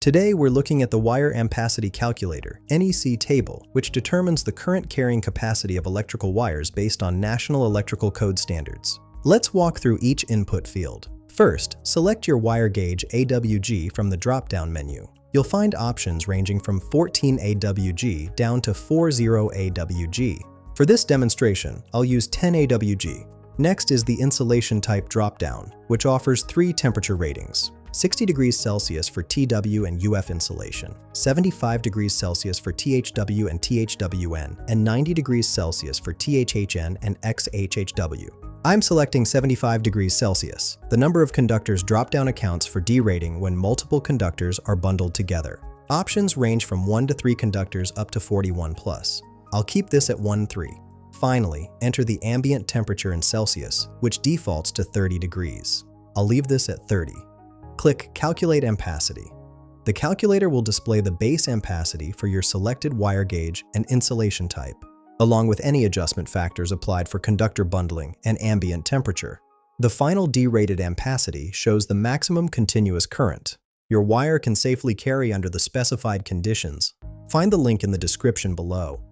Today we're looking at the Wire Ampacity Calculator, NEC Table, which determines the current carrying capacity of electrical wires based on National Electrical Code standards. Let's walk through each input field. First, select your Wire Gauge AWG from the drop-down menu. You'll find options ranging from 14 AWG down to 40 AWG. For this demonstration, I'll use 10 AWG. Next is the insulation type drop-down, which offers 3 temperature ratings: 60 degrees Celsius for TW and UF insulation, 75 degrees Celsius for THW and THWN, and 90 degrees Celsius for THHN and XHHW. I'm selecting 75 degrees Celsius. The number of conductors drop-down accounts for D rating when multiple conductors are bundled together. Options range from 1 to 3 conductors up to 41 plus. I'll keep this at 1-3. Finally, enter the ambient temperature in Celsius, which defaults to 30 degrees. I'll leave this at 30. Click Calculate Ampacity. The calculator will display the base ampacity for your selected wire gauge and insulation type, along with any adjustment factors applied for conductor bundling and ambient temperature. The final D-rated ampacity shows the maximum continuous current your wire can safely carry under the specified conditions. Find the link in the description below.